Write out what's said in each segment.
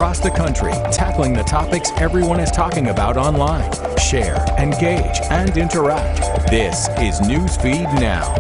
Across the country, tackling the topics everyone is talking about online. Share, engage, and interact. This is Newsfeed Now.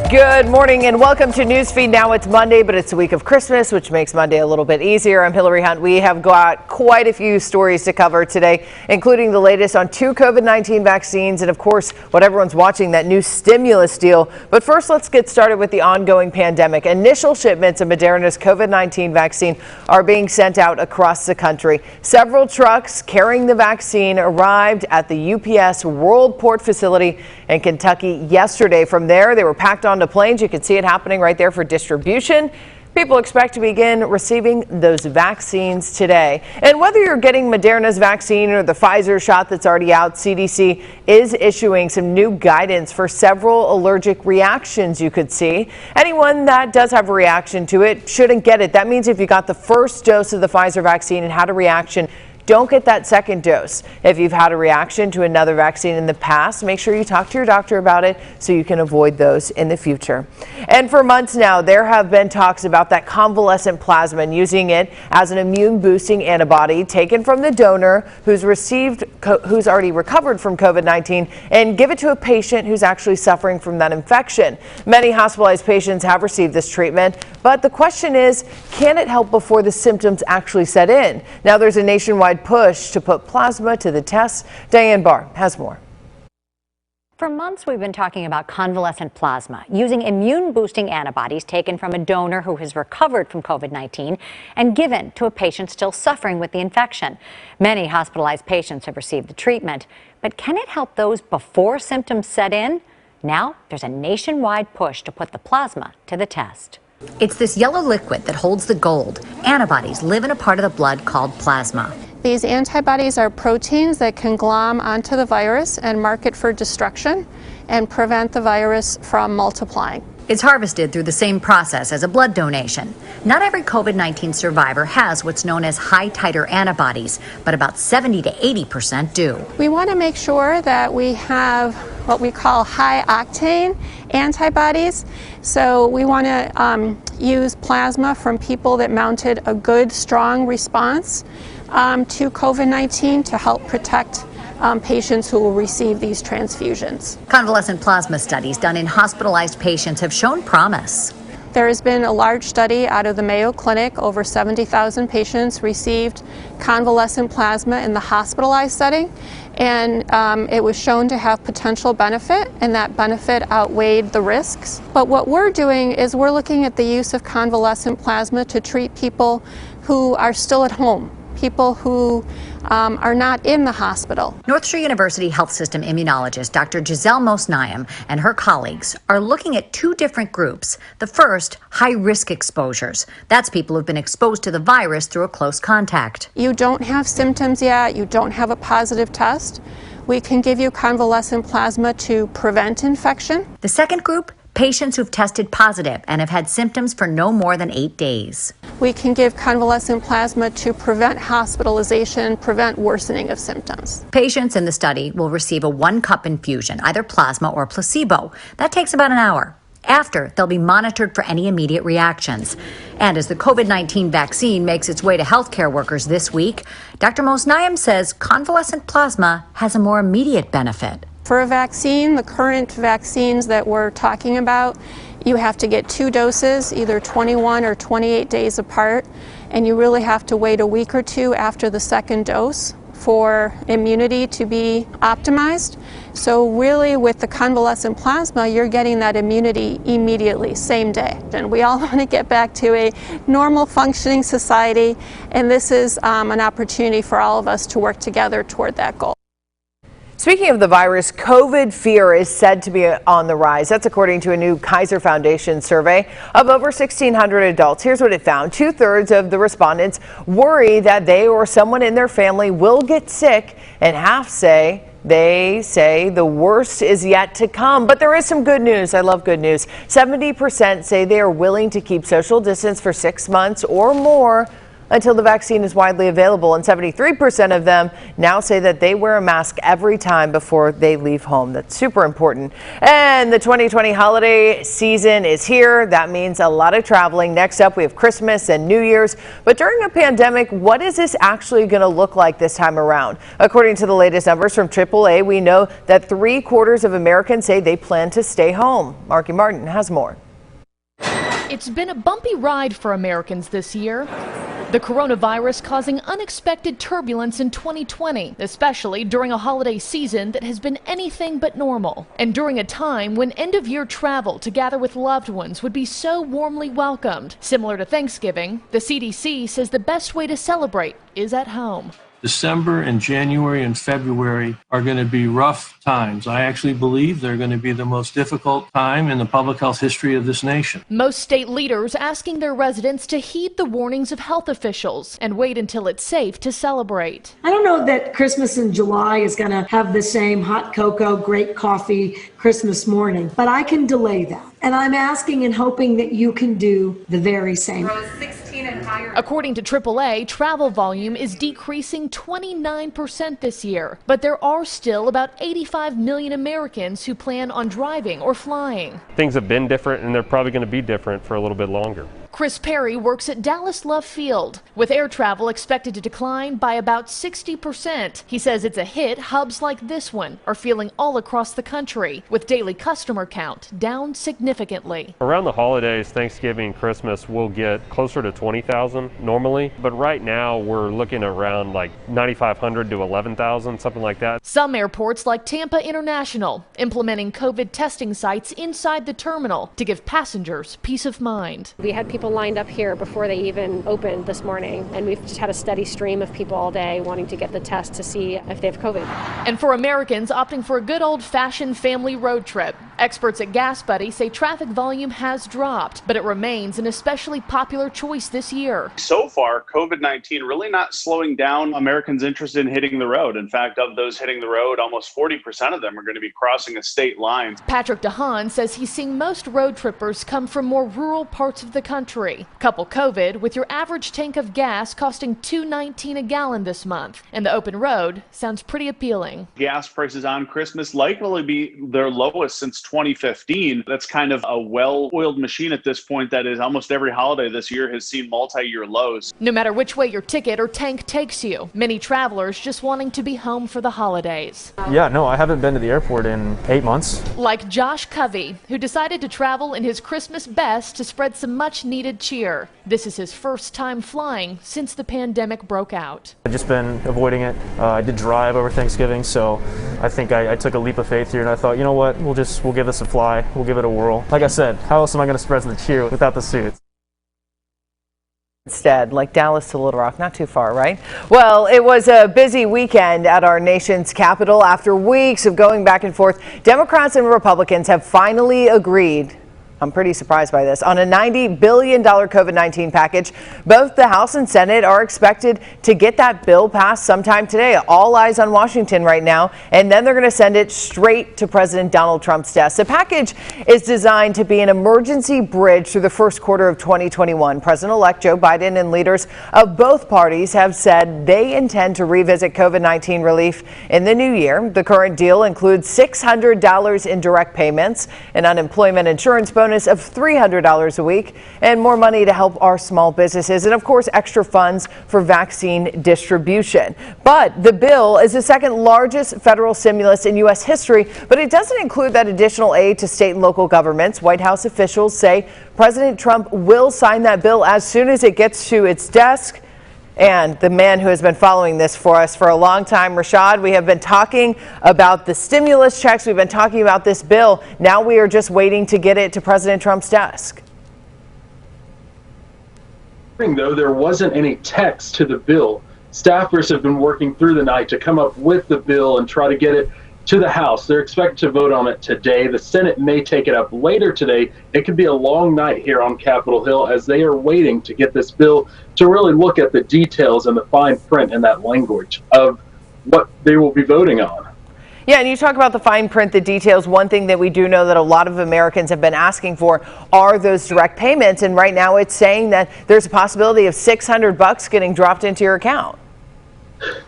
Good morning and welcome to Newsfeed Now. It's Monday, but it's the week of Christmas, which makes Monday a little bit easier. I'm Hillary Hunt. We have got quite a few stories to cover today, including the latest on 2 COVID-19 vaccines and, of course, what everyone's watching, that new stimulus deal. But first, let's get started with the ongoing pandemic. Initial shipments of Moderna's COVID-19 vaccine are being sent out across the country. Several trucks carrying the vaccine arrived at the UPS World Port facility in Kentucky yesterday. From there, they were packed onto planes. You can see it happening right there for distribution. People expect to begin receiving those vaccines today. And whether you're getting Moderna's vaccine or the Pfizer shot that's already out, CDC is issuing some new guidance for several allergic reactions you could see. Anyone that does have a reaction to it shouldn't get it. That means if you got the first dose of the Pfizer vaccine and had a reaction, don't get that second dose. If you've had a reaction to another vaccine in the past, make sure you talk to your doctor about it so you can avoid those in the future. And for months now, there have been talks about that convalescent plasma and using it as an immune boosting antibody taken from the donor who's already recovered from COVID-19 and give it to a patient who's actually suffering from that infection. Many hospitalized patients have received this treatment, but the question is, can it help before the symptoms actually set in? Now there's a nationwide push to put plasma to the test. Diane Barr has more. For months, we've been talking about convalescent plasma, using immune-boosting antibodies taken from a donor who has recovered from COVID-19 and given to a patient still suffering with the infection. Many hospitalized patients have received the treatment, but can it help those before symptoms set in? Now, there's a nationwide push to put the plasma to the test. It's this yellow liquid that holds the gold. Antibodies live in a part of the blood called plasma. These antibodies are proteins that can glom onto the virus and mark it for destruction and prevent the virus from multiplying. It's harvested through the same process as a blood donation. Not every COVID-19 survivor has what's known as high-titer antibodies, but about 70 to 80% do. We want to make sure that we have what we call high-octane antibodies. So we want to use plasma from people that mounted a good, strong response to COVID-19 to help protect patients who will receive these transfusions. Convalescent plasma studies done in hospitalized patients have shown promise. There has been a large study out of the Mayo Clinic. Over 70,000 patients received convalescent plasma in the hospitalized setting, and it was shown to have potential benefit, and that benefit outweighed the risks. But what we're doing is we're looking at the use of convalescent plasma to treat people who are still at home, people who are not in the hospital. North Shore University Health System immunologist Dr. Giselle Mosnaim and her colleagues are looking at two different groups. The first, high-risk exposures. That's people who've been exposed to the virus through a close contact. You don't have symptoms yet, you don't have a positive test. We can give you convalescent plasma to prevent infection. The second group, patients who've tested positive and have had symptoms for no more than 8 days. We can give convalescent plasma to prevent hospitalization, prevent worsening of symptoms. Patients in the study will receive a 1-cup infusion, either plasma or placebo. That takes about an hour. After, they'll be monitored for any immediate reactions. And as the COVID-19 vaccine makes its way to healthcare workers this week, Dr. Mosnaim says convalescent plasma has a more immediate benefit. For a vaccine, the current vaccines that we're talking about, you have to get 2 doses, either 21 or 28 days apart, and you really have to wait a week or 2 after the second dose for immunity to be optimized. So really with the convalescent plasma, you're getting that immunity immediately, same day. And we all want to get back to a normal functioning society, and this is an opportunity for all of us to work together toward that goal. Speaking of the virus, COVID fear is said to be on the rise. That's according to a new Kaiser Foundation survey of over 1,600 adults. Here's what it found. 2/3 of the respondents worry that they or someone in their family will get sick, and half say the worst is yet to come. But there is some good news. I love good news. 70% say they are willing to keep social distance for 6 months or more. until the vaccine is widely available, and 73% of them now say that they wear a mask every time before they leave home. That's super important. And the 2020 holiday season is here. That means a lot of traveling. Next up, we have Christmas and New Year's. But during a pandemic, what is this actually going to look like this time around? According to the latest numbers from AAA, we know that 3/4 of Americans say they plan to stay home. Marky Martin has more. It's been a bumpy ride for Americans this year. The coronavirus causing unexpected turbulence in 2020, especially during a holiday season that has been anything but normal. And during a time when end-of-year travel to gather with loved ones would be so warmly welcomed. Similar to Thanksgiving, the CDC says the best way to celebrate is at home. December and January and February are going to be rough times. I actually believe they're going to be the most difficult time in the public health history of this nation. Most state leaders asking their residents to heed the warnings of health officials and wait until it's safe to celebrate. I don't know that Christmas in July is going to have the same hot cocoa, great coffee Christmas morning, but I can delay that. And I'm asking and hoping that you can do the very same. According to AAA, travel volume is decreasing 29% this year, but there are still about 85 million Americans who plan on driving or flying. Things have been different, and they're probably going to be different for a little bit longer. Chris Perry works at Dallas Love Field, with air travel expected to decline by about 60%. He says it's a hit hubs like this one are feeling all across the country, with daily customer count down significantly. Around the holidays, Thanksgiving, Christmas, we'll get closer to 20,000 normally, but right now we're looking around like 9,500 to 11,000, something like that. Some airports like Tampa International implementing COVID testing sites inside the terminal to give passengers peace of mind. We had people lined up here before they even opened this morning, and we've just had a steady stream of people all day wanting to get the test to see if they have COVID. And for Americans opting for a good old-fashioned family road trip, experts at Gas Buddy say traffic volume has dropped, but it remains an especially popular choice this year. So far, COVID-19 really not slowing down Americans' interest in hitting the road. In fact, of those hitting the road, almost 40% of them are going to be crossing a state line. Patrick DeHaan says he's seeing most road trippers come from more rural parts of the country. Couple COVID with your average tank of gas costing $2.19 a gallon this month, and the open road sounds pretty appealing. Gas prices on Christmas likely to be their lowest since 2015. That's kind of a well-oiled machine at this point that is almost every holiday this year has seen multi-year lows. No matter which way your ticket or tank takes you, many travelers just wanting to be home for the holidays. Yeah, no, I haven't been to the airport in 8 months. Like Josh Covey, who decided to travel in his Christmas best to spread some much-needed cheer. This is his first time flying since the pandemic broke out. I've just been avoiding it. I did drive over Thanksgiving, so I think I took a leap of faith here, and I thought, you know what, we'll give this a fly. We'll give it a whirl. Like I said, how else am I going to spread the cheer without the suits? Instead, like Dallas to Little Rock, not too far, right? Well, it was a busy weekend at our nation's capital. After weeks of going back and forth, Democrats and Republicans have finally agreed. I'm pretty surprised by this. On a $90 billion COVID-19 package, both the House and Senate are expected to get that bill passed sometime today. All eyes on Washington right now, and then they're going to send it straight to President Donald Trump's desk. The package is designed to be an emergency bridge through the first quarter of 2021. President-elect Joe Biden and leaders of both parties have said they intend to revisit COVID-19 relief in the new year. The current deal includes $600 in direct payments, an unemployment insurance bonus of $300 a week, and more money to help our small businesses, and of course extra funds for vaccine distribution. But the bill is the second largest federal stimulus in U.S. history, but it doesn't include that additional aid to state and local governments. White House officials say President Trump will sign that bill as soon as it gets to its desk. And the man who has been following this for us for a long time, Rashad, we have been talking about the stimulus checks. We've been talking about this bill. Now we are just waiting to get it to President Trump's desk. Though there wasn't any text to the bill, staffers have been working through the night to come up with the bill and try to get it to the House. They're expected to vote on it today. The Senate may take it up later today. It could be a long night here on Capitol Hill as they are waiting to get this bill to really look at the details and the fine print and that language of what they will be voting on. Yeah, and you talk about the fine print, the details. One thing that we do know that a lot of Americans have been asking for are those direct payments. And right now it's saying that there's a possibility of $600 getting dropped into your account.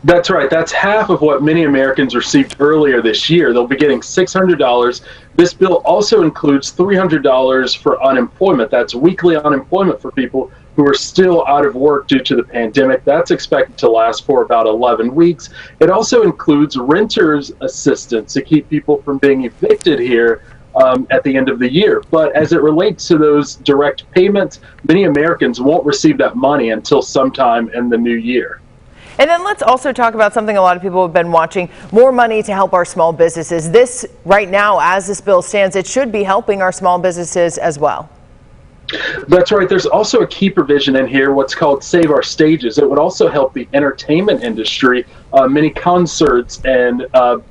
That's right. That's half of what many Americans received earlier this year. They'll be getting $600. This bill also includes $300 for unemployment. That's weekly unemployment for people who are still out of work due to the pandemic. That's expected to last for about 11 weeks. It also includes renters' assistance to keep people from being evicted here at the end of the year. But as it relates to those direct payments, many Americans won't receive that money until sometime in the new year. And then let's also talk about something a lot of people have been watching, more money to help our small businesses. This right now, as this bill stands, it should be helping our small businesses as well. That's right. There's also a key provision in here, what's called Save Our Stages. It would also help the entertainment industry. Many concerts and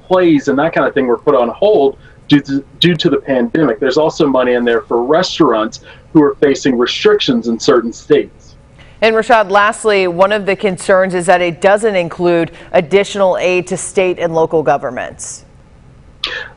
plays and that kind of thing were put on hold due to the pandemic. There's also money in there for restaurants who are facing restrictions in certain states. And Rashad, lastly, one of the concerns is that it doesn't include additional aid to state and local governments.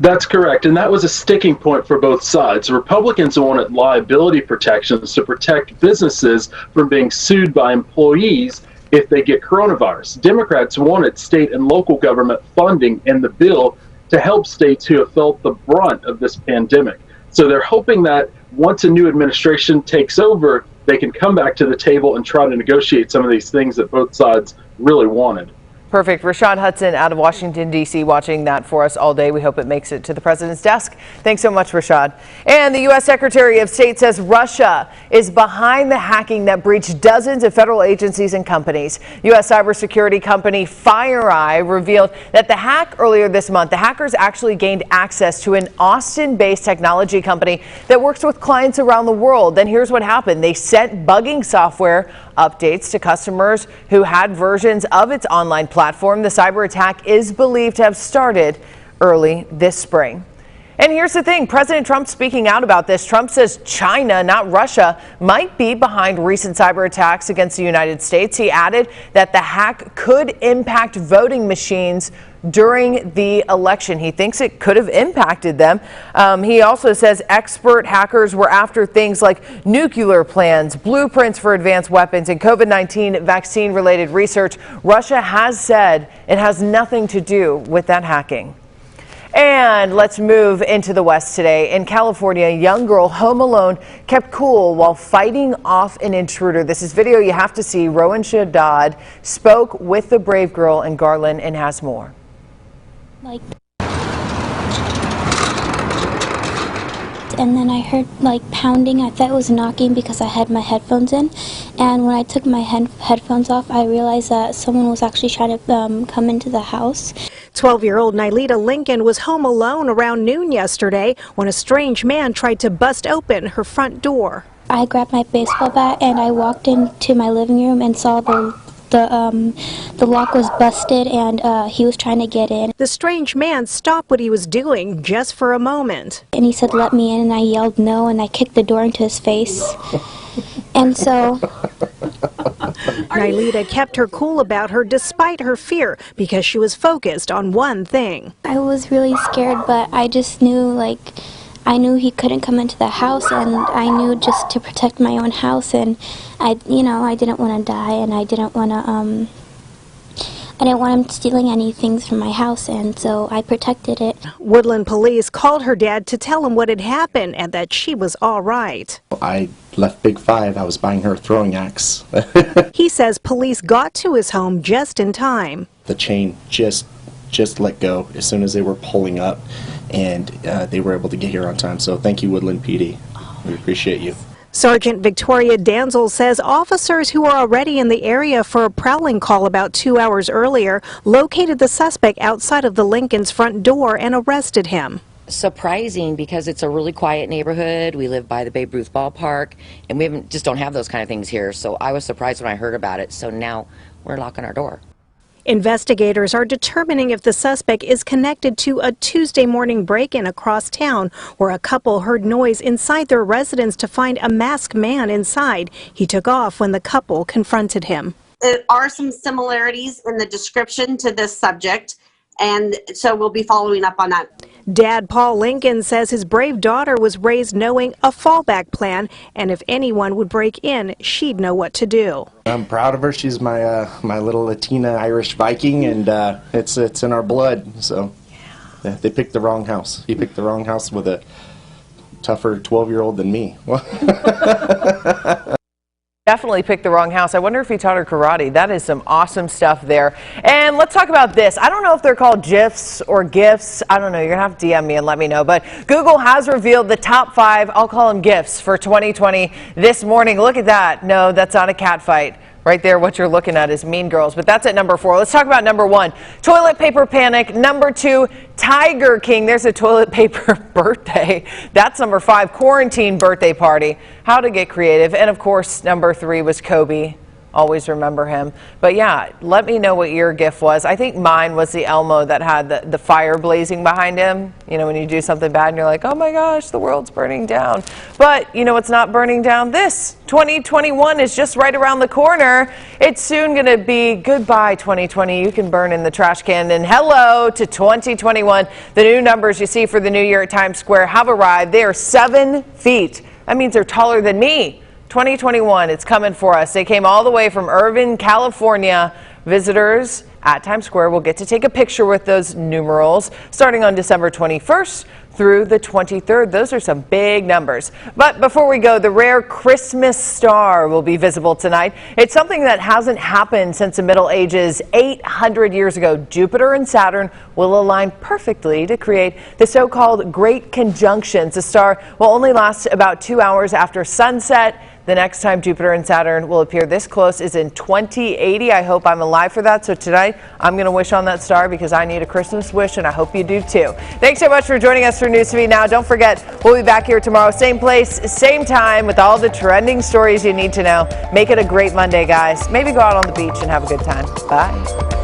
That's correct, and that was a sticking point for both sides. Republicans wanted liability protections to protect businesses from being sued by employees if they get coronavirus. Democrats wanted state and local government funding in the bill to help states who have felt the brunt of this pandemic. So they're hoping that once a new administration takes over, they can come back to the table and try to negotiate some of these things that both sides really wanted. Perfect. Rashad Hudson out of Washington, D.C. watching that for us all day. We hope it makes it to the president's desk. Thanks so much, Rashad. And the U.S. Secretary of State says Russia is behind the hacking that breached dozens of federal agencies and companies. U.S. cybersecurity company FireEye revealed that the hack earlier this month, the hackers actually gained access to an Austin-based technology company that works with clients around the world. Then here's what happened. They sent bugging software updates to customers who had versions of its online platform. The cyber attack is believed to have started early this spring. And here's the thing, President Trump speaking out about this. Trump says China, not Russia, might be behind recent cyber attacks against the United States. He added that the hack could impact voting machines during the election. He thinks it could have impacted them. He also says expert hackers were after things like nuclear plans, blueprints for advanced weapons, and COVID-19 vaccine-related research. Russia has said it has nothing to do with that hacking. And let's move into the West today. In California, a young girl home alone kept cool while fighting off an intruder. This is video you have to see. Rowan Shaddad spoke with the brave girl in Garland and has more. And then I heard pounding. I thought it was knocking because I had my headphones in. And when I took my headphones off, I realized that someone was actually trying to come into the house. 12-year-old Nylita Lincoln was home alone around noon yesterday when a strange man tried to bust open her front door. I grabbed my baseball bat and I walked into my living room and saw the lock was busted and he was trying to get in. The strange man stopped what he was doing just for a moment. And he said, "Let me in," and I yelled no, and I kicked the door into his face. And so Nylita kept her cool about her despite her fear because she was focused on one thing. I was really scared, but I just knew I knew he couldn't come into the house, and I knew just to protect my own house, and I didn't want to die, and I didn't want him stealing any things from my house, and so I protected it. Woodland police called her dad to tell him what had happened and that she was all right. I left Big Five. I was buying her a throwing axe. He says police got to his home just in time. The chain just let go as soon as they were pulling up, and they were able to get here on time. So thank you, Woodland PD. We appreciate you. Sergeant Victoria Danzel says officers who are already in the area for a prowling call about 2 hours earlier located the suspect outside of the Lincoln's front door and arrested him. Surprising because it's a really quiet neighborhood. We live by the Babe Ruth ballpark, and we just don't have those kind of things here. So I was surprised when I heard about it. So now we're locking our door. Investigators are determining if the suspect is connected to a Tuesday morning break-in across town where a couple heard noise inside their residence to find a masked man inside. He took off when the couple confronted him. There are some similarities in the description to this subject, And so we'll be following up on that. Dad Paul Lincoln says his brave daughter was raised knowing a fallback plan, and if anyone would break in, she'd know what to do. I'm proud of her. She's my my little Latina Irish Viking, and it's in our blood. So yeah, they picked the wrong house. He picked the wrong house with a tougher 12-year-old than me. Definitely picked the wrong house. I wonder if he taught her karate. That is some awesome stuff there. And let's talk about this. I don't know if they're called GIFs or GIFs. I don't know. You're going to have to DM me and let me know. But Google has revealed the top 5, I'll call them GIFs, for 2020 this morning. Look at that. No, that's not a cat fight. Right there, what you're looking at is Mean Girls, but that's at number 4. Let's talk about number 1, toilet paper panic. Number 2, Tiger King. There's a toilet paper birthday. That's number 5, quarantine birthday party. How to get creative. And of course, number 3 was Kobe. Always remember him. But yeah, let me know what your GIF was. I think mine was the Elmo that had the fire blazing behind him. You know, when you do something bad and you're like, oh my gosh, the world's burning down. But you know what's not burning down? This 2021 is just right around the corner. It's soon going to be goodbye 2020. You can burn in the trash can, and hello to 2021. The new numbers you see for the new year at Times Square have arrived. They are 7 feet. That means they're taller than me. 2021, it's coming for us. They came all the way from Irvine, California. Visitors at Times Square will get to take a picture with those numerals starting on December 21st through the 23rd. Those are some big numbers. But before we go, the rare Christmas star will be visible tonight. It's something that hasn't happened since the Middle Ages. 800 years ago, Jupiter and Saturn will align perfectly to create the so-called Great Conjunctions. The star will only last about 2 hours after sunset. The next time Jupiter and Saturn will appear this close is in 2080. I hope I'm alive for that. So tonight, I'm going to wish on that star because I need a Christmas wish, and I hope you do too. Thanks so much for joining us for Newsfeed Now. Don't forget, we'll be back here tomorrow, same place, same time, with all the trending stories you need to know. Make it a great Monday, guys. Maybe go out on the beach and have a good time. Bye.